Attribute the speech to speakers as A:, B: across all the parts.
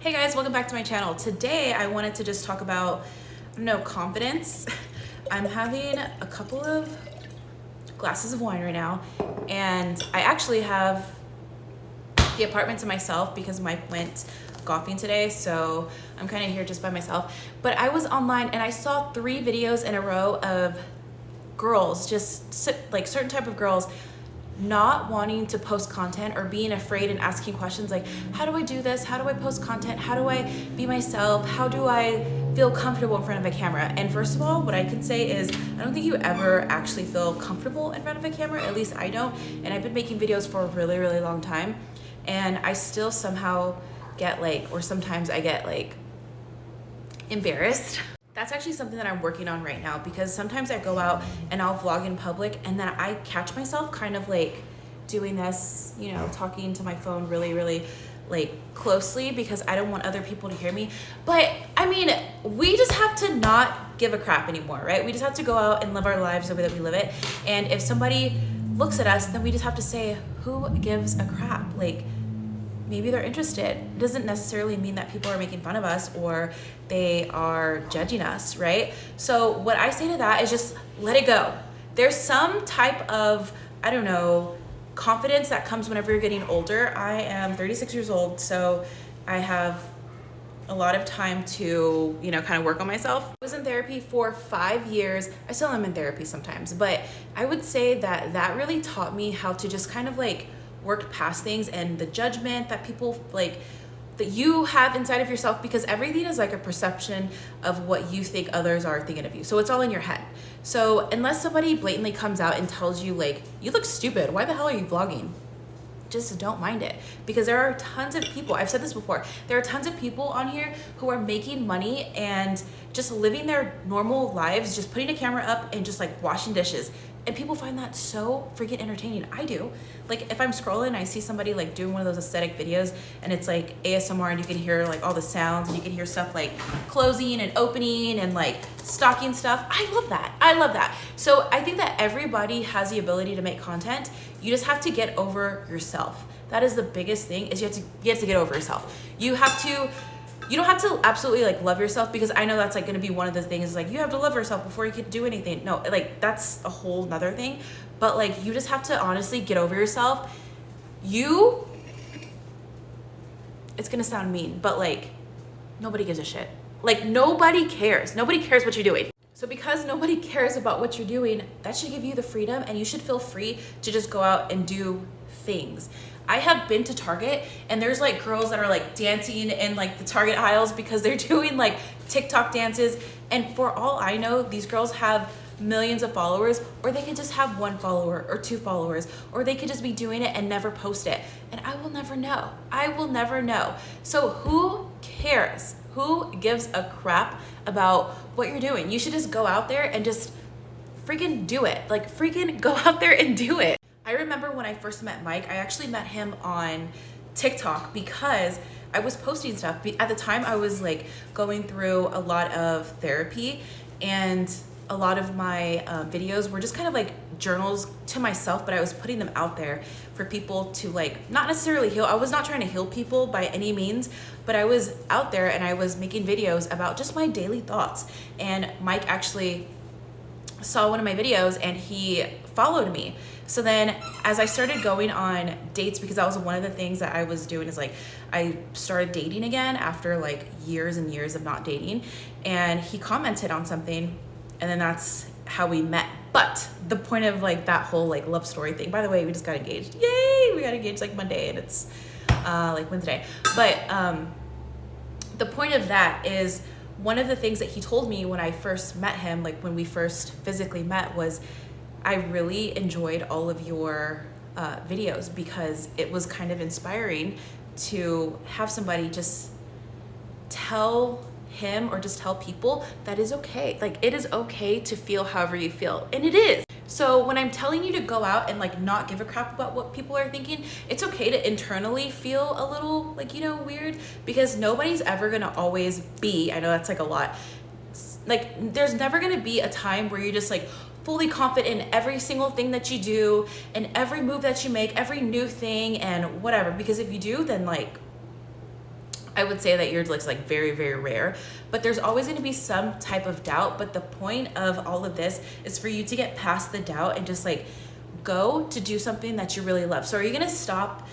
A: Hey guys, welcome back to my channel. Today I wanted to just talk about, confidence. I'm having a couple of glasses of wine right now, and I actually have the apartment to myself because Mike went golfing today, so I'm kind of here just by myself. But I was online and I saw 3 videos in a row of girls, like certain type of girls, not wanting to post content or being afraid and asking questions like, how do I do this? How do I post content? How do I be myself? How do I feel comfortable in front of a camera? And first of all, what I can say is I don't think you ever actually feel comfortable in front of a camera. At least I don't. And I've been making videos for a really, really long time. And I still somehow get sometimes I get embarrassed. That's actually something that I'm working on right now, because sometimes I go out and I'll vlog in public and then I catch myself kind of doing this, talking to my phone really, really closely because I don't want other people to hear me. But I mean, we just have to not give a crap anymore, right? We just have to go out and live our lives the way that we live it. And if somebody looks at us, then we just have to say, who gives a crap? Maybe they're interested. It doesn't necessarily mean that people are making fun of us or they are judging us, right? So what I say to that is just let it go. There's some type of, confidence that comes whenever you're getting older. I am 36 years old, so I have a lot of time to, kind of work on myself. I was in therapy for 5 years. I still am in therapy sometimes, but I would say that really taught me how to just kind of work past things and the judgment that people that you have inside of yourself, because everything is a perception of what you think others are thinking of you. So it's all in your head. So unless somebody blatantly comes out and tells you you look stupid, why the hell are you vlogging? Just don't mind it, because there are tons of people, I've said this before, there are tons of people on here who are making money and just living their normal lives, just putting a camera up and just washing dishes. And people find that so freaking entertaining. I do. If I'm scrolling, I see somebody doing one of those aesthetic videos and it's ASMR and you can hear all the sounds and you can hear stuff closing and opening and stocking stuff. I love that. I love that. So I think that everybody has the ability to make content. You just have to get over yourself. That is the biggest thing, is you have to get over yourself. You don't have to absolutely love yourself, because I know that's going to be one of the things, you have to love yourself before you can do anything. No, that's a whole nother thing. But you just have to honestly get over yourself. It's gonna sound mean, but nobody gives a shit. Nobody cares. Nobody cares what you're doing. So because nobody cares about what you're doing, that should give you the freedom, and you should feel free to just go out and do things. I have been to Target and there's girls that are dancing in the Target aisles because they're doing TikTok dances. And for all I know, these girls have millions of followers, or they could just have 1 follower or 2 followers, or they could just be doing it and never post it. And I will never know. I will never know. So who cares? Who gives a crap about what you're doing? You should just go out there and just freaking do it. Freaking go out there and do it. I remember when I first met Mike, I actually met him on TikTok because I was posting stuff. At the time, I was going through a lot of therapy, and a lot of my videos were just kind of journals to myself, but I was putting them out there for people to not necessarily heal. I was not trying to heal people by any means, but I was out there and I was making videos about just my daily thoughts. And Mike actually saw one of my videos and he followed me. So then as I started going on dates, because that was one of the things that I was doing, is I started dating again after years and years of not dating, and he commented on something, and then that's how we met. But the point of that whole love story thing, by the way, we just got engaged. Yay! We got engaged Monday, and it's Wednesday. But the point of that is, one of the things that he told me when I first met him, when we first physically met, was I really enjoyed all of your videos, because it was kind of inspiring to have somebody just tell him or just tell people that is okay. It is okay to feel however you feel, and it is. So when I'm telling you to go out and not give a crap about what people are thinking, it's okay to internally feel a little weird, because nobody's ever gonna always be, I know that's a lot, there's never gonna be a time where you're just fully confident in every single thing that you do and every move that you make, every new thing and whatever. Because if you do, then I would say that yours looks like very, very rare, but there's always going to be some type of doubt. But the point of all of this is for you to get past the doubt and just like go to do something that you really love. So are you going to stop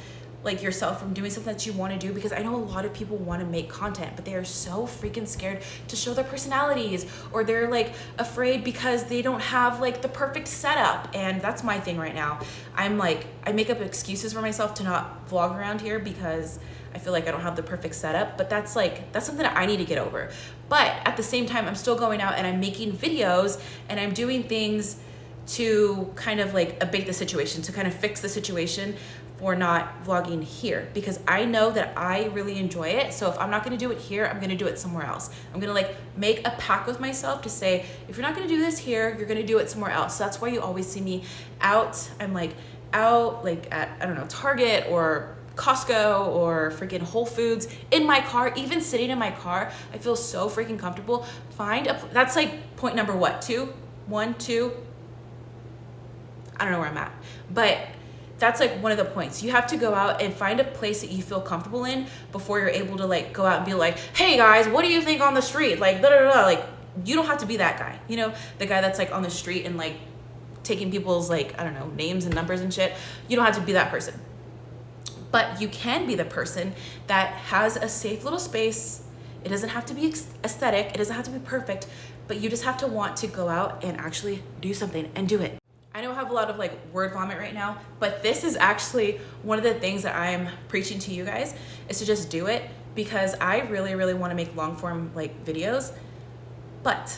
A: like yourself from doing something that you want to do? Because I know a lot of people want to make content, but they are so freaking scared to show their personalities, or they're like afraid because they don't have like the perfect setup. And that's my thing right now. I'm like, I make up excuses for myself to not vlog around here because I feel like I don't have the perfect setup, but that's something that I need to get over. But at the same time, I'm still going out and I'm making videos and I'm doing things to kind of like abate the situation, to kind of fix the situation for not vlogging here, because I know that I really enjoy it. So if I'm not gonna do it here, I'm gonna do it somewhere else. I'm gonna like make a pact with myself to say, if you're not gonna do this here, you're gonna do it somewhere else. So that's why you always see me out. I'm like out like at, I don't know, Target or Costco or freaking Whole Foods, in my car, even sitting in my car. I feel so freaking comfortable. That's like point number what, 2? 1, 2? I don't know where I'm at, but that's like one of the points. You have to go out and find a place that you feel comfortable in before you're able to like go out and be like, hey guys, what do you think on the street? Like, blah, blah, blah. Like, you don't have to be that guy, you know, the guy that's like on the street and like taking people's like, I don't know, names and numbers and shit. You don't have to be that person. But you can be the person that has a safe little space. It doesn't have to be aesthetic. It doesn't have to be perfect, but you just have to want to go out and actually do something and do it. I know I have a lot of like word vomit right now, but this is actually one of the things that I'm preaching to you guys, is to just do it, because I really, really want to make long form like videos, but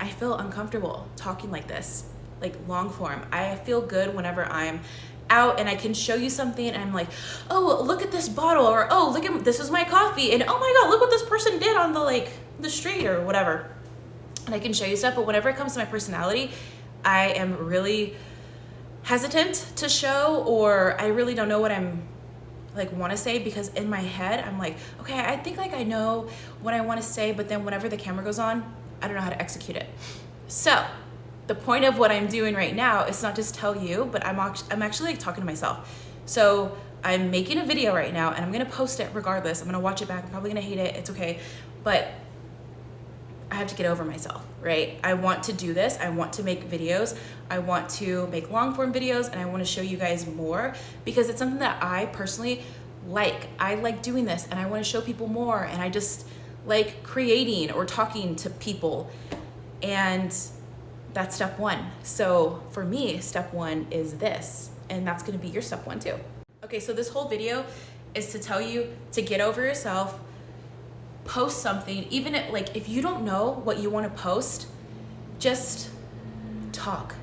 A: I feel uncomfortable talking like this, like long form. I feel good whenever I'm out and I can show you something and I'm like, oh, look at this bottle, or oh, look at, this is my coffee, and oh my God, look what this person did on the street or whatever. And I can show you stuff, but whenever it comes to my personality, I am really hesitant to show, or I really don't know what I'm like want to say, because in my head I'm like, okay, I think like I know what I want to say, but then whenever the camera goes on, I don't know how to execute it. So the point of what I'm doing right now is not just tell you, but I'm actually like talking to myself. So I'm making a video right now and I'm gonna post it regardless. I'm gonna watch it back. I'm probably gonna hate it. It's okay, but I have to get over myself, right? I want to do this. I want to make videos. I want to make long form videos, and I want to show you guys more because it's something that I personally like. I like doing this and I want to show people more, and I just like creating or talking to people, and that's step 1. So for me, step 1 is this, and that's going to be your step 1 too. Okay, so this whole video is to tell you to get over yourself. Post something, even if you don't know what you want to post, just talk.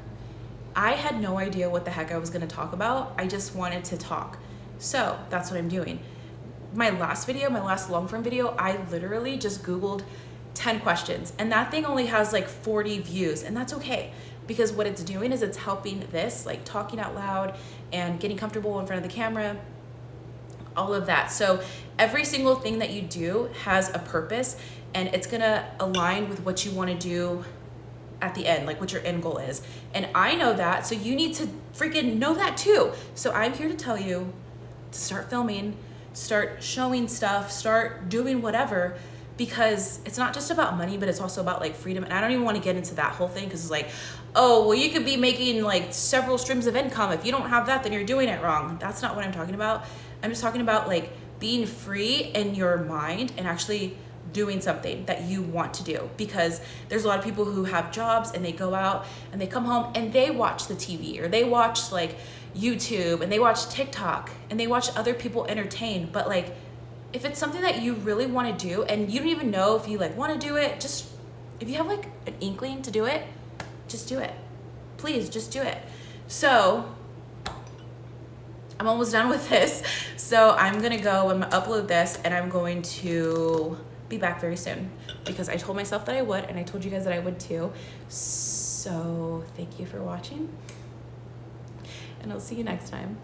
A: I had no idea what the heck I was going to talk about. I just wanted to talk. So that's what I'm doing. My last video, my last long form video, I literally just Googled 10 questions, and that thing only has like 40 views, and that's okay, because what it's doing is it's helping this, like talking out loud and getting comfortable in front of the camera, all of that. So every single thing that you do has a purpose, and it's gonna align with what you want to do at the end, like what your end goal is. And I know that, so you need to freaking know that too. So I'm here to tell you to start filming, start showing stuff, start doing whatever, because it's not just about money, but it's also about like freedom. And I don't even want to get into that whole thing, because it's like, oh, well, you could be making like several streams of income. If you don't have that, then you're doing it wrong. That's not what I'm talking about. I'm just talking about like being free in your mind and actually doing something that you want to do, because there's a lot of people who have jobs and they go out and they come home and they watch the TV, or they watch like YouTube, and they watch TikTok, and they watch other people entertain. But like, if it's something that you really want to do and you don't even know if you like want to do it, just if you have like an inkling to do it, just do it. Please just do it. So I'm almost done with this. So I'm gonna go and upload this, and I'm going to be back very soon, because I told myself that I would, and I told you guys that I would too. So thank you for watching, and I'll see you next time.